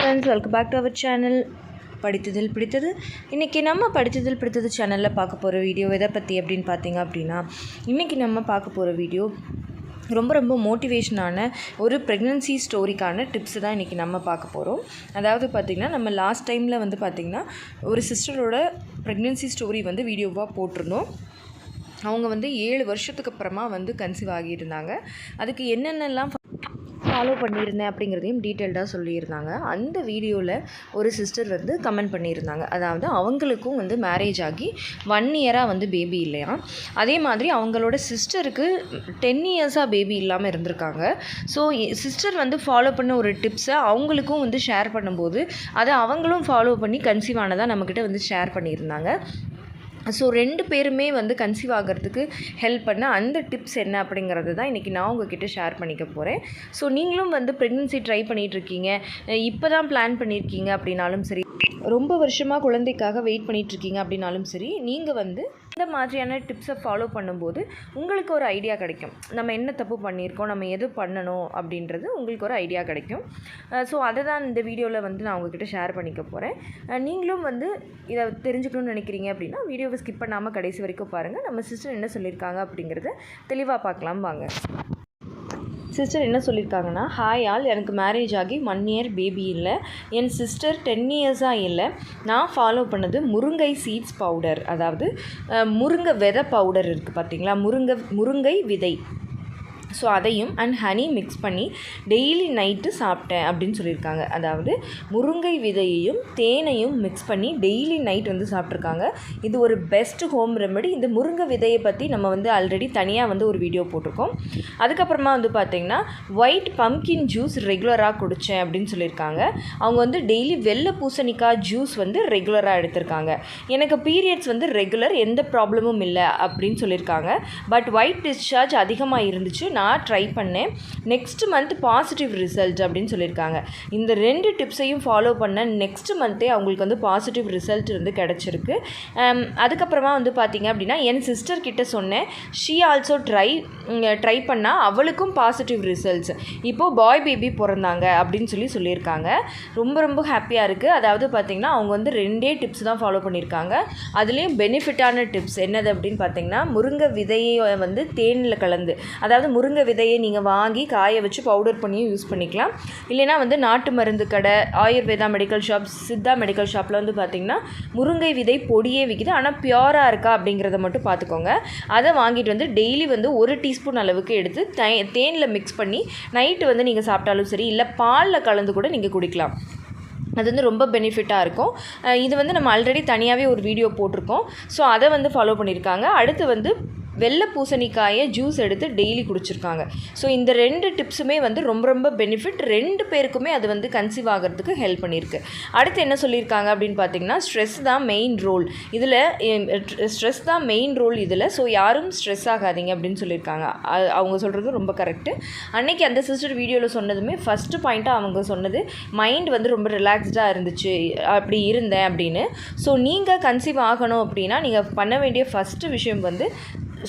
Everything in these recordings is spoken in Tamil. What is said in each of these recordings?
Friends, welcome back to our channel படித்ததில் பிடித்தது. இன்றைக்கி நம்ம படித்ததில் பிடித்தது சேனலில் பார்க்க போகிற வீடியோ எதை பற்றி அப்படின்னு பார்த்தீங்க அப்படின்னா, இன்றைக்கி நம்ம பார்க்க போகிற வீடியோ ரொம்ப மோட்டிவேஷனான ஒரு ப்ரெக்னன்சி ஸ்டோரிக்கான டிப்ஸு தான் இன்றைக்கி நம்ம பார்க்க போகிறோம். அதாவது பார்த்திங்கன்னா, நம்ம லாஸ்ட் டைமில் வந்து பார்த்திங்கன்னா ஒரு சிஸ்டரோட ப்ரெக்னன்சி ஸ்டோரி வந்து வீடியோவாக போட்டிருந்தோம். அவங்க வந்து 7 வருஷத்துக்கு அப்புறமா வந்து கன்சீவ் ஆகியிருந்தாங்க. அதுக்கு என்னென்னலாம் ஃபாலோ பண்ணியிருந்தேன் அப்படிங்கிறதையும் டீட்டெயில்டாக சொல்லியிருந்தாங்க. அந்த வீடியோவில் ஒரு சிஸ்டர் வந்து கமெண்ட் பண்ணியிருந்தாங்க. அதாவது அவங்களுக்கும் வந்து மேரேஜ் ஆகி 1 இயராக வந்து பேபி இல்லையா. அதே மாதிரி அவங்களோட சிஸ்டருக்கு 10 இயர்ஸாக பேபி இல்லாமல் இருந்திருக்காங்க. ஸோ சிஸ்டர் வந்து ஃபாலோ பண்ண ஒரு டிப்ஸை அவங்களுக்கும் வந்து ஷேர் பண்ணும்போது அதை அவங்களும் ஃபாலோ பண்ணி கன்சீவ் ஆனதாக நம்மக்கிட்ட வந்து ஷேர் பண்ணியிருந்தாங்க. ஸோ 2 பேருமே வந்து கன்சீவ் ஆகிறதுக்கு ஹெல்ப் பண்ண அந்த டிப்ஸ் என்ன அப்படிங்கிறது தான் இன்றைக்கி நான் உங்ககிட்ட ஷேர் பண்ணிக்க போகிறேன். ஸோ நீங்களும் வந்து ப்ரெக்னன்சி ட்ரை பண்ணிகிட்ருக்கீங்க, இப்போ தான் பிளான் பண்ணியிருக்கீங்க அப்படின்னாலும் சரி, ரொம்ப வருஷமாக குழந்தைக்காக வெயிட் பண்ணிகிட்ருக்கீங்க அப்படின்னாலும் சரி, நீங்கள் வந்து இந்த மாதிரியான டிப்ஸை ஃபாலோ பண்ணும்போது உங்களுக்கு ஒரு ஐடியா கிடைக்கும். நம்ம என்ன தப்பு பண்ணியிருக்கோம், நம்ம எது பண்ணணும் அப்படின்றது உங்களுக்கு ஒரு ஐடியா கிடைக்கும். ஸோ அதை தான் இந்த வீடியோவில் வந்து நான் உங்ககிட்ட ஷேர் பண்ணிக்க போகிறேன். நீங்களும் வந்து இதை தெரிஞ்சுக்கணும்னு நினைக்கிறீங்க அப்படின்னா வீடியோவை ஸ்கிப் பண்ணாமல் கடைசி வரைக்கும் பாருங்கள். நம்ம சிஸ்டர் என்ன சொல்லியிருக்காங்க அப்படிங்கிறத தெளிவாக பார்க்கலாம் வாங்க. சிஸ்டர் என்ன சொல்லியிருக்காங்கன்னா, ஹாய் ஆல், எனக்கு மேரேஜ் ஆகி 1 இயர் பேபி இல்லை. என் சிஸ்டர் 10 இயர்ஸாக இல்லை. நான் ஃபாலோ பண்ணது முருங்கை சீட்ஸ் பவுடர், அதாவது முருங்கை விதை பவுடர் இருக்குது பார்த்தீங்களா, முருங்கை விதை. ஸோ அதையும் அண்ட் ஹனி மிக்ஸ் பண்ணி டெய்லி நைட்டு சாப்பிட்டேன் அப்படின்னு சொல்லியிருக்காங்க. அதாவது முருங்கை விதையையும் தேனையும் மிக்ஸ் பண்ணி டெய்லி நைட் வந்து சாப்பிட்ருக்காங்க. இது ஒரு பெஸ்ட் ஹோம் ரெமெடி. இந்த முருங்கை விதையை பற்றி நம்ம வந்து ஆல்ரெடி தனியாக வந்து ஒரு வீடியோ போட்டிருக்கோம். அதுக்கப்புறமா வந்து பார்த்திங்கன்னா ஒயிட் பம்கின் ஜூஸ் ரெகுலராக குடித்தேன் அப்படின்னு சொல்லியிருக்காங்க. அவங்க வந்து டெய்லி வெள்ளை பூசணிக்காய் ஜூஸ் வந்து ரெகுலராக எடுத்திருக்காங்க. எனக்கு பீரியட்ஸ் வந்து ரெகுலர், எந்த ப்ராப்ளமும் இல்லை அப்படின்னு சொல்லியிருக்காங்க. பட் ஒயிட் டிஸ்சார்ஜ் அதிகமாக இருந்துச்சு, நான் ட்ரை பண்ணேன். நெக்ஸ்ட் மந்த் பாசிட்டிவ் ரிசல்ட் அப்படின்னு சொல்லியிருக்காங்க. இந்த 2 டிப்ஸையும் ஃபாலோ பண்ண நெக்ஸ்ட் மந்த்தே அவங்களுக்கு வந்து பாசிட்டிவ் ரிசல்ட் வந்து கிடச்சிருக்கு. அதுக்கப்புறமா வந்து பார்த்திங்க அப்படின்னா என் சிஸ்டர் கிட்ட சொன்னேன். ஷீ ஆல்சோ ட்ரை பண்ணால் அவளுக்கும் பாசிட்டிவ் ரிசல்ட்ஸ். இப்போது பாய் பேபி பிறந்தாங்க அப்படின்னு சொல்லியிருக்காங்க. ரொம்ப ஹாப்பியாக இருக்குது. அதாவது பார்த்திங்கன்னா அவங்க வந்து 2 டிப்ஸ் தான் ஃபாலோ பண்ணியிருக்காங்க. அதுலேயும் பெனிஃபிட்டான டிப்ஸ் என்னது அப்படின்னு பார்த்திங்கன்னா, முருங்கை விதையை வந்து தேனில் கலந்து, அதாவது முருங்கை விதையை நீங்கள் வாங்கி காய வச்சு பவுடர் பண்ணியும் யூஸ் பண்ணிக்கலாம். இல்லைனா வந்து நாட்டு மருந்து கடை, Ayurveda medical shop, Siddha medical ஷாப்பில் வந்து பார்த்திங்கன்னா முருங்கை விதை பொடியே விற்கிது. ஆனால் பியூராக இருக்கா அப்படிங்கிறத மட்டும் பார்த்துக்கோங்க. அதை வாங்கிட்டு வந்து டெய்லி வந்து 1 டீஸ்பூன் அளவுக்கு எடுத்து தேனில் மிக்ஸ் பண்ணி நைட்டு வந்து நீங்கள் சாப்பிட்டாலும் சரி, இல்லை பாலில் கலந்து கூட நீங்கள் குடிக்கலாம். அது வந்து ரொம்ப பெனிஃபிட்டாக இருக்கும். இது வந்து நம்ம ஆல்ரெடி தனியாகவே ஒரு வீடியோ போட்டிருக்கோம். ஸோ அதை வந்து ஃபாலோ பண்ணியிருக்காங்க. அடுத்து வந்து வெள்ளை பூசணிக்காயை ஜூஸ் எடுத்து டெய்லி குடிச்சிருக்காங்க. ஸோ இந்த 2 டிப்ஸுமே வந்து ரொம்ப பெனிஃபிட். 2 பேருக்குமே அது வந்து கன்சீவ் ஆகிறதுக்கு ஹெல்ப் பண்ணியிருக்கு. அடுத்து என்ன சொல்லியிருக்காங்க அப்படின்னு பார்த்தீங்கன்னா, ஸ்ட்ரெஸ் தான் மெயின் ரோல் இதில். ஸோ யாரும் ஸ்ட்ரெஸ் ஆகாதீங்க அப்படின்னு சொல்லியிருக்காங்க. அவங்க சொல்கிறது ரொம்ப கரெக்டு. அன்றைக்கி அந்த சிஸ்டர் வீடியோவில் சொன்னதுமே ஃபஸ்ட்டு பாயிண்ட்டாக அவங்க சொன்னது, மைண்ட் வந்து ரொம்ப ரிலாக்ஸ்டாக இருந்துச்சு, அப்படி இருந்தேன் அப்படின்னு. ஸோ நீங்கள் கன்சீவ் ஆகணும் அப்படின்னா நீங்கள் பண்ண வேண்டிய ஃபஸ்ட்டு விஷயம் வந்து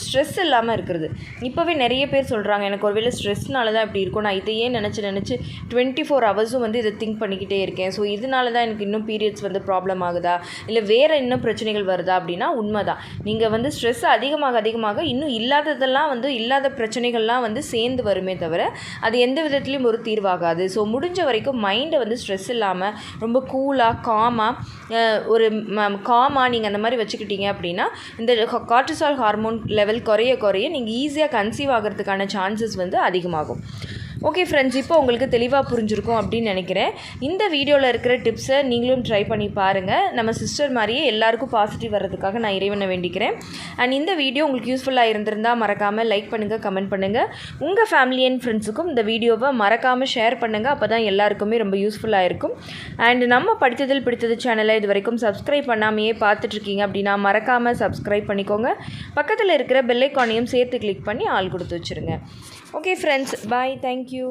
ஸ்ட்ரெஸ் இல்லாமல் இருக்கிறது. இப்போவே நிறைய பேர் சொல்கிறாங்க, எனக்கு ஒருவேளை ஸ்ட்ரெஸ்னால தான் இப்படி இருக்கும், நான் இதையே நினச்சி 24 ஹவர்ஸும் வந்து இதை திங்க் பண்ணிக்கிட்டே இருக்கேன், ஸோ இதனால தான் எனக்கு இன்னும் பீரியட்ஸ் வந்து ப்ராப்ளம் ஆகுதா, இல்லை வேறு இன்னும் பிரச்சனைகள் வருதா அப்படின்னா உண்மை தான். நீங்கள் வந்து ஸ்ட்ரெஸ் அதிகமாக இன்னும் இல்லாத பிரச்சனைகள்லாம் வந்து சேர்ந்து வருமே தவிர அது எந்த விதத்துலையும் ஒரு தீர்வாகாது. ஸோ முடிஞ்ச வரைக்கும் மைண்டை வந்து ஸ்ட்ரெஸ் இல்லாமல் ரொம்ப கூலாக காமாக நீங்கள் அந்த மாதிரி வச்சுக்கிட்டீங்க அப்படின்னா இந்த கார்டிசால் ஹார்மோன் லெவல் குறைய நீங்கள் ஈஸியாக கன்சீவ் ஆகிறதுக்கான சான்சஸ் வந்து அதிகமாகும். ஓகே ஃப்ரெண்ட்ஸ், இப்போ உங்களுக்கு தெளிவாக புரிஞ்சிருக்கும் அப்படின்னு நினைக்கிறேன். இந்த வீடியோவில் இருக்கிற டிப்ஸை நீங்களும் ட்ரை பண்ணி பாருங்கள். நம்ம சிஸ்டர் மாதிரியே எல்லாருக்கும் பாசிட்டிவ் வர்றதுக்காக நான் இறைவனை வேண்டிக்கிறேன். அண்ட் இந்த வீடியோ உங்களுக்கு யூஸ்ஃபுல்லாக இருந்திருந்தால் மறக்காமல் லைக் பண்ணுங்கள், கமெண்ட் பண்ணுங்கள். உங்கள் ஃபேமிலி அண்ட் ஃப்ரெண்ட்ஸுக்கும் இந்த வீடியோவை மறக்காமல் ஷேர் பண்ணுங்கள். அப்போ தான் எல்லாருக்குமே ரொம்ப யூஸ்ஃபுல்லாக இருக்கும். அண்ட் நம்ம படித்ததில் பிடித்தது சேனலை இது வரைக்கும் சப்ஸ்கிரைப் பண்ணாமையே பார்த்துட்ருக்கீங்க அப்படின்னா மறக்காமல் சப்ஸ்கிரைப் பண்ணிக்கோங்க. பக்கத்தில் இருக்கிற பெல் ஐக்கானையும் சேர்த்து கிளிக் பண்ணி ஆல் கொடுத்து வச்சுருங்க. ஓகே ஃப்ரெண்ட்ஸ், பாய், தேங்க்யூ.